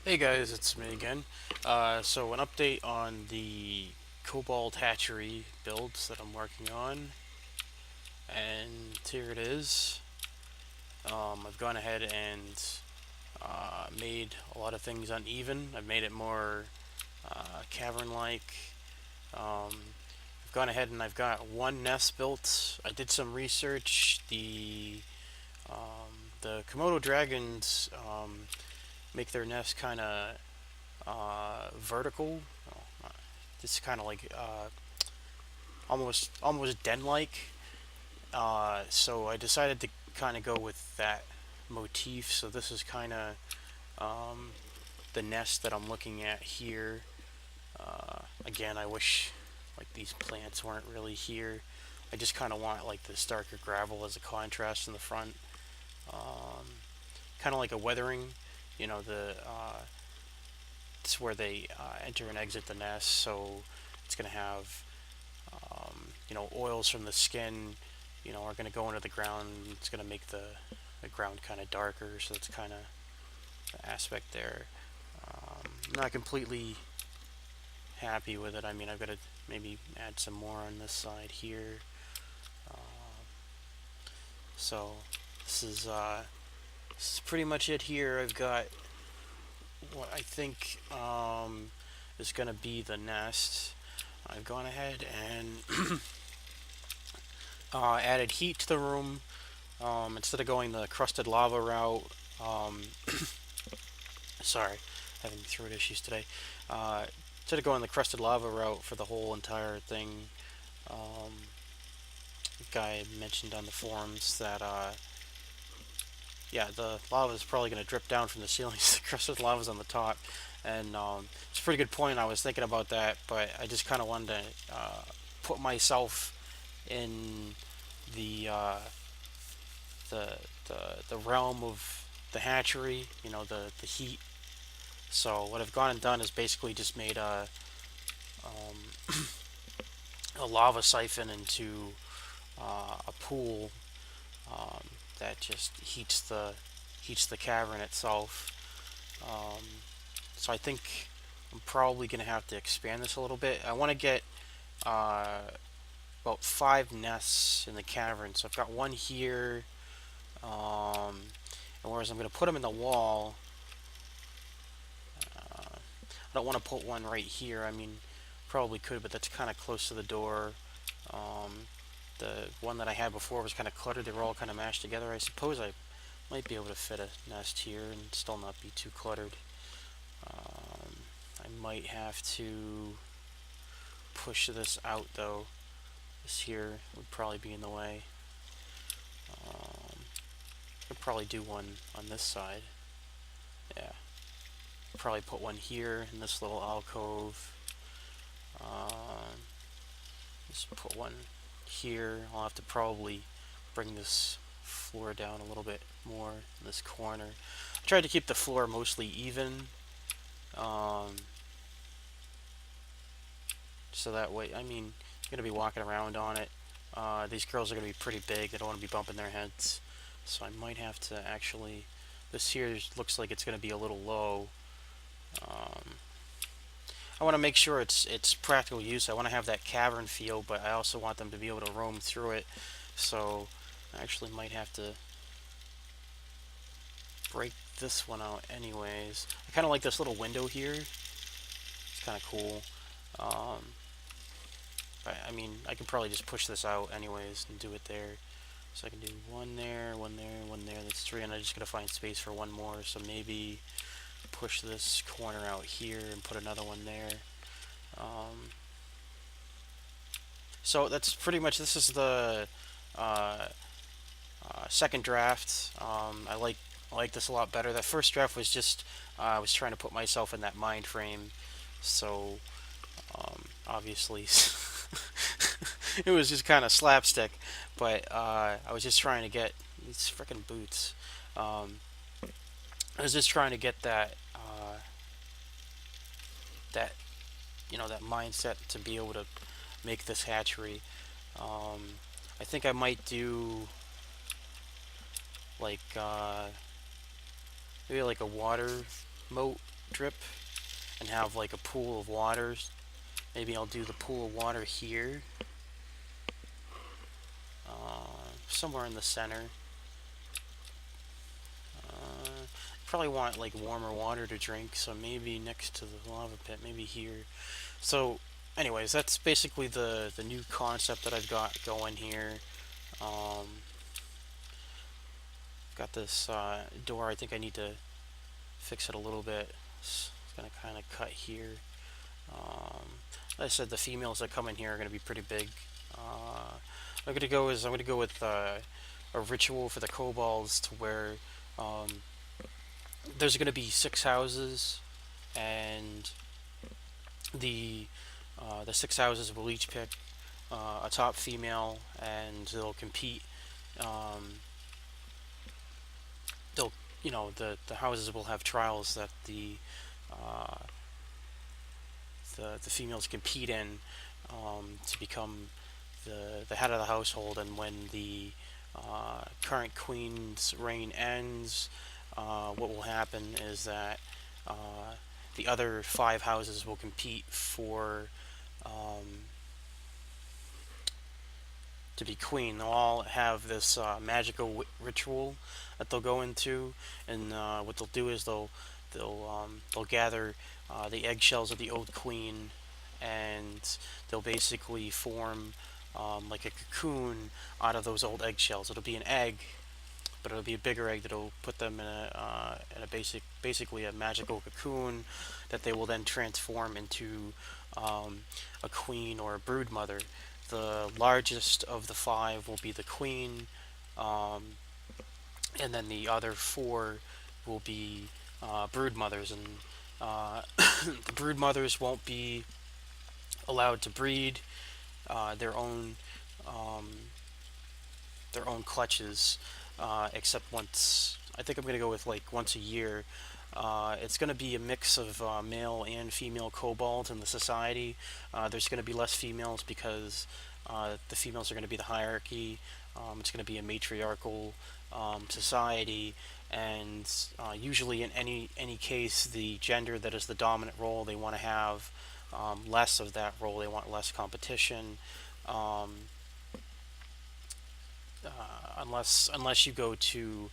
Hey guys, it's me again. So an update on the Kobold Hatchery builds that I'm working on, and here it is. I've gone ahead and made a lot of things uneven. I've made it more cavern-like. I've gone ahead and I've got one nest built. I did some research. The Komodo dragons make their nest kind of vertical. Oh, it's kind of like almost den-like. So I decided to kind of go with that motif. So this is kind of um, the nest that I'm looking at here. Again, I wish like these plants weren't really here. I just kind of want like this darker gravel as a contrast in the front. Um, Kind of like a weathering. It's where they enter and exit the nest. So it's gonna have oils from the skin, are going to go into the ground. It's going to make the ground kind of darker, so that's kind of the aspect there. I'm not completely happy with it. I mean, I've got to maybe add some more on this side here. So this is pretty much it here. I've got what I think is going to be the nest. I've gone ahead and added heat to the room. Instead of going the crusted lava route, um, sorry, having throat issues today. Uh, Instead of going the crusted lava route for the whole entire thing, um, the guy mentioned on the forums that yeah, the lava is probably going to drip down from the ceiling. The crusted lava's on the top, and it's a pretty good point. I was thinking about that, but I just kind of wanted to put myself in the uh, the the realm of the hatchery. The heat. So what I've gone and done is basically just made um, a lava siphon into a pool that just heats the cavern itself. Um, so I think I'm probably gonna have to expand this a little bit. I want to get uh, about 5 nests in the cavern. So I've got one here, and whereas I'm gonna put them in the wall, I don't want to put one right here. I mean, probably could, but that's kind of close to the door. Um, the one that I had before was kind of cluttered. They were all kind of mashed together. I suppose I might be able to fit a nest here and still not be too cluttered. Um, I might have to push this out though. This here would probably be in the way. Could probably do one on this side. Yeah. Probably put one here in this little alcove. Um, just put one here. I'll have to probably bring this floor down a little bit more in this corner. I tried to keep the floor mostly even, um, so that way, I mean, you're going to be walking around on it. These girls are going to be pretty big. They don't want to be bumping their heads. So I might have to actually, this here looks like it's going to be a little low. Um, I want to make sure it's practical use. I want to have that cavern feel, but I also want them to be able to roam through it. So I actually might have to break this one out anyways. I kind of like this little window here. It's kind of cool. Um, I mean, I can probably just push this out anyways and do it there. So I can do one there, one there, one there. That's 3, and I'm just going to find space for one more. So maybe push this corner out here and put another one there. Um, so that's pretty much, this is the uh, second draft. I like this a lot better. That first draft was just I was trying to put myself in that mind frame, so obviously it was just kind of slapstick. But I was just trying to get these freaking boots. Um, I was just trying to get that that mindset to be able to make this hatchery. Um, I think I might do like maybe like a water moat drip and have like a pool of water. Maybe I'll do the pool of water here, somewhere in the center. Probably want like warmer water to drink, so maybe next to the lava pit, maybe here. So, anyways, that's basically the new concept that I've got going here. Got this door. I think I need to fix it a little bit. It's gonna kind of cut here. Like I said, the females that come in here are gonna be pretty big. I'm gonna go with a ritual for the kobolds to where um, there's gonna be 6 houses, and the 6 houses will each pick a top female, and they'll compete. Um, they'll the houses will have trials that uh, the females compete in to become the head of the household, and when the current queen's reign ends, what will happen is that the other 5 houses will compete for um, to be queen. They'll all have this magical ritual that they'll go into, and what they'll do is they'll gather the eggshells of the old queen, and they'll basically form like a cocoon out of those old eggshells. It'll be an egg, but it'll be a bigger egg that'll put them in a basically a magical cocoon that they will then transform into a queen or a brood mother. The largest of the 5 will be the queen, and then the other 4 will be brood mothers, and the brood mothers won't be allowed to breed their um, own clutches, except once. I think I'm gonna go with like once a year. It's going to be a mix of male and female kobolds in the society. There's going to be less females because the females are going to be the hierarchy. It's going to be a matriarchal society, and usually in any case, the gender that is the dominant role, they want to have less of that role. They want less competition. Um, unless you go to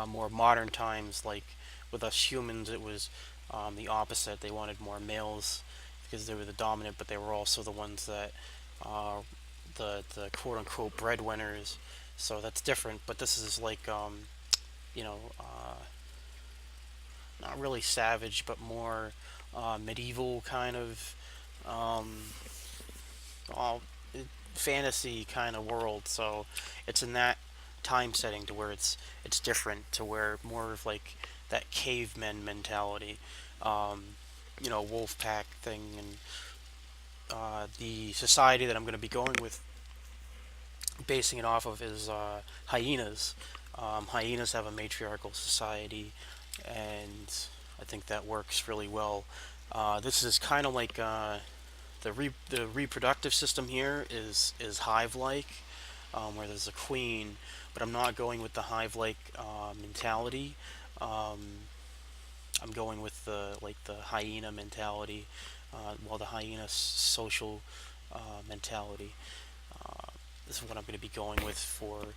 more modern times, like with us humans, it was the opposite. They wanted more males because they were the dominant, but they were also the ones that uh, the quote unquote breadwinners. So that's different. But this is like you know not really savage, but more medieval kind of um, all fantasy kind of world. So it's in that time setting to where it's different, to where more of like that caveman mentality, um, wolf pack thing, and the society that I'm going to be going with, basing it off of, is hyenas. Hyenas have a matriarchal society, and I think that works really well. This is kind of like the reproductive system here is hive-like, where there's a queen, but I'm not going with the hive-like mentality. Um, I'm going with the hyena mentality, the hyena social mentality. This is what I'm going to be going with for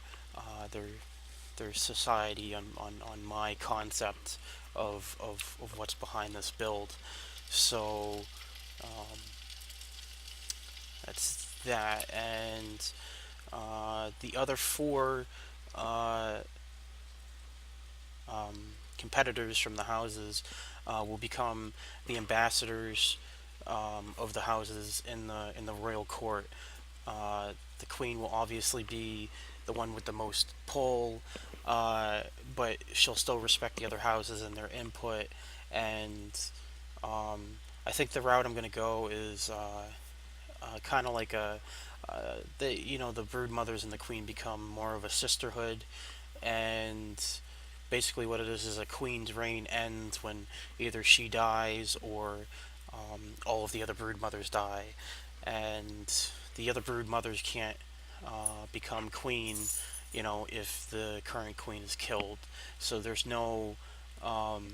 their society on my concept of what's behind this build. So um, that's that, and the other 4 uh, competitors from the houses will become the ambassadors of the houses in the royal court. The queen will obviously be the one with the most pull, but she'll still respect the other houses and their input. And I think the route I'm going to go is kind of like the brood mothers and the queen become more of a sisterhood, and basically what it is a queen's reign ends when either she dies or all of the other brood mothers die, and the other brood mothers can't become queen, if the current queen is killed. So there's no um,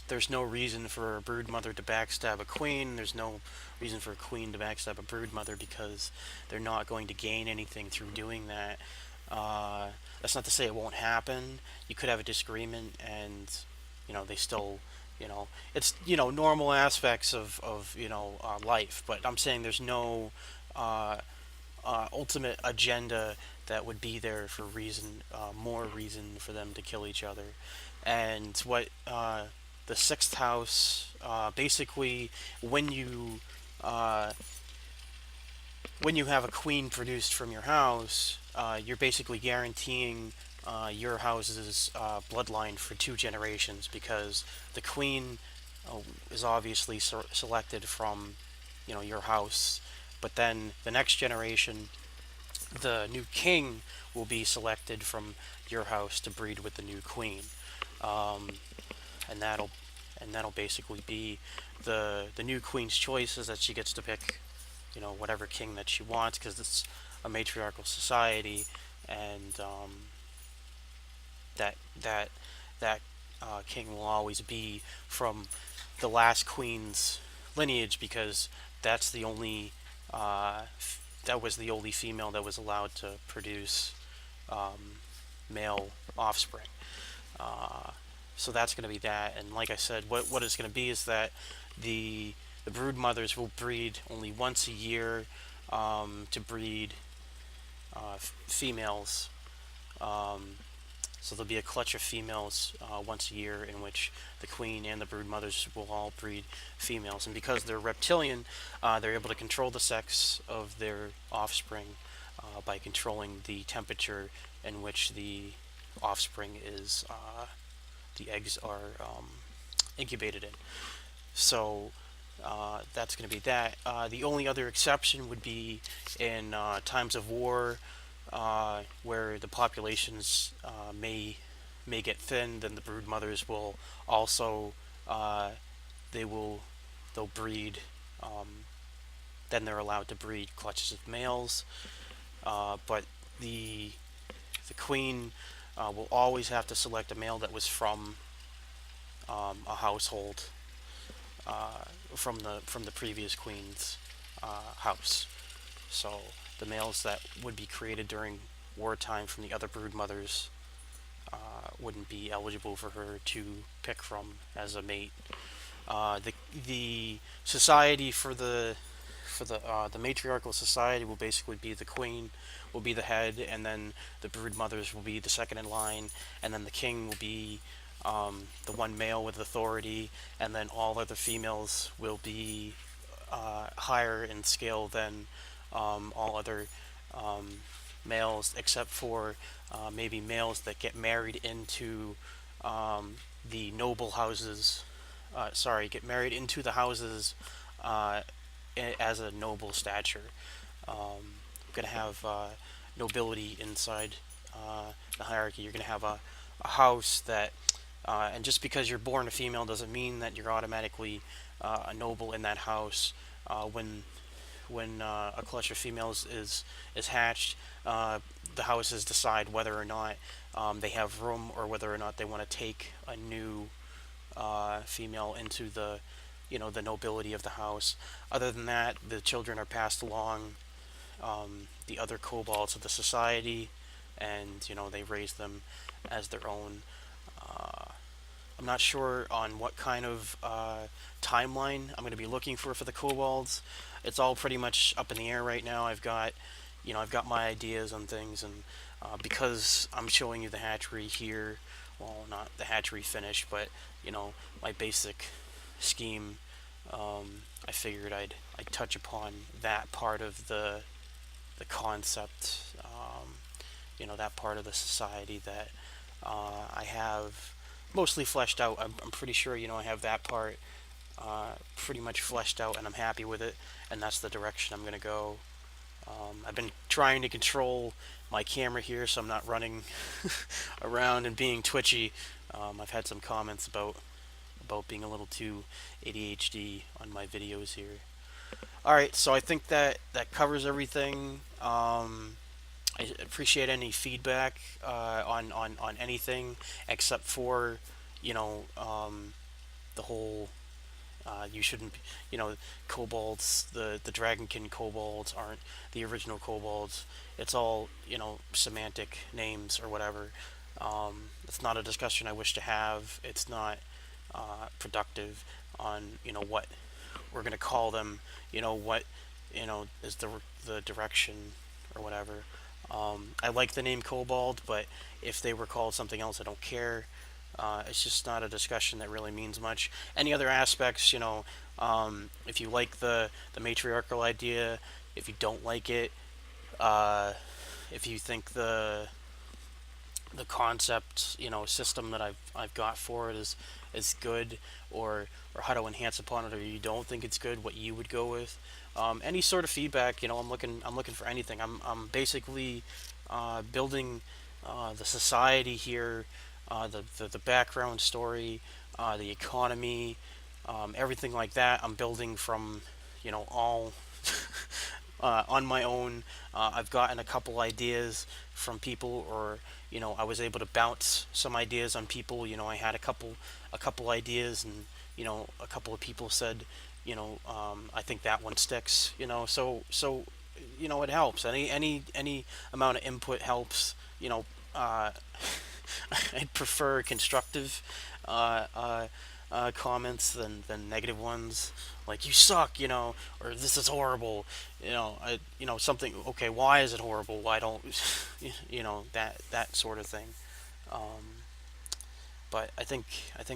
there's no reason for a brood mother to backstab a queen. There's no reason for a queen to backstab a brood mother because they're not going to gain anything through doing that. Uh, that's not to say it won't happen. You could have a disagreement, and they still, it's normal aspects of life. But I'm saying there's no uh, ultimate agenda that would be there for more reason for them to kill each other. And what the sixth house, basically, when you uh, when you have a queen produced from your house, you're basically guaranteeing your house's bloodline for 2 generations, because the queen uh, is obviously selected from your house, but then the next generation, the new king will be selected from your house to breed with the new queen, um, and that'll basically be the new queen's choice, is that she gets to pick whatever king that she wants, because it's a matriarchal society, and that that that king will always be from the last queen's lineage, because that's the only that was the only female that was allowed to produce male offspring. Uh, so that's going to be that. And like I said, what it's going to be is that the the brood mothers will breed only once a year to breed females. Um, so there'll be a clutch of females once a year, in which the queen and the brood mothers will all breed females. And because they're reptilian, they're able to control the sex of their offspring by controlling the temperature in which the offspring the eggs are incubated in. So that's going to be that. The only other exception would be in times of war, where the populations may get thin. Then the brood mothers will also they will they'll breed. Then they're allowed to breed clutches of males. But the the queen will always have to select a male that was from a household from the previous queen's house. So the males that would be created during wartime from the other brood mothers wouldn't be eligible for her to pick from as a mate. The society for the matriarchal society will basically be the queen will be the head, and then the brood mothers will be the second in line, and then the king will be the one male with authority, and then all other females will be higher in scale than all other um, males, except for maybe males that get married into the noble houses. Get married into the houses uh, as a noble stature. Going to have nobility inside the hierarchy. You're going to have a house that, and just because you're born a female doesn't mean that you're automatically a noble in that house. When a clutch of females is hatched, the houses decide whether or not they have room, or whether or not they want to take a new female into the nobility of the house. Other than that, the children are passed along the other kobolds of the society, and they raise them as their own. Uh, I'm not sure on what kind of timeline I'm going to be looking for the kobolds. It's all pretty much up in the air right now. I've got my ideas on things, and because I'm showing you the hatchery here, well, not the hatchery finish, but my basic scheme. I figured I'd touch upon that part of the concept, that part of the society that I have mostly fleshed out. I'm pretty sure I have that part pretty much fleshed out, and I'm happy with it, and that's the direction I'm going to go. I've been trying to control my camera here so I'm not running around and being twitchy. I've had some comments about being a little too ADHD on my videos here. All right, so I think that covers everything. I appreciate any feedback on anything, except for you know um, the whole you shouldn't, you know, kobolds, the dragonkin kobolds aren't the original kobolds. It's all, you know, semantic names or whatever. It's not a discussion I wish to have. It's not productive on, you know, what we're gonna call them. You know what, you know, is the direction or whatever. I like the name kobold, but if they were called something else, I don't care. It's just not a discussion that really means much. Any other aspects, you know, if you like the matriarchal idea, if you don't like it, uh, if you think the concept, you know, system that I've got for it is good, or how to enhance upon it, or you don't think it's good, what you would go with. Any sort of feedback, you know, I'm looking for anything. I'm basically building the society here, the background story, the economy, everything like that. I'm building from, you know, all on my own. I've gotten a couple ideas from people, or you know, I was able to bounce some ideas on people. You know, I had a couple ideas, and you know, a couple of people said, you know, I think that one sticks. You know, so you know, it helps. Any amount of input helps. You know, I'd prefer constructive uh, uh, comments than negative ones, like you suck, you know, or this is horrible, you know something. Okay, why is it horrible? Why don't you know, that sort of thing. Um, but I think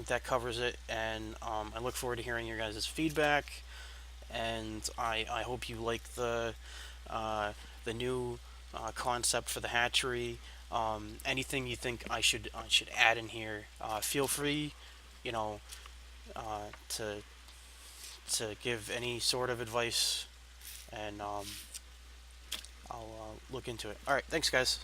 that covers it, and I look forward to hearing your guys' feedback, and I hope you like uh, the new concept for the hatchery. Anything you think I should add in here, feel free, you know, to give any sort of advice, and I'll look into it. All right, thanks, guys.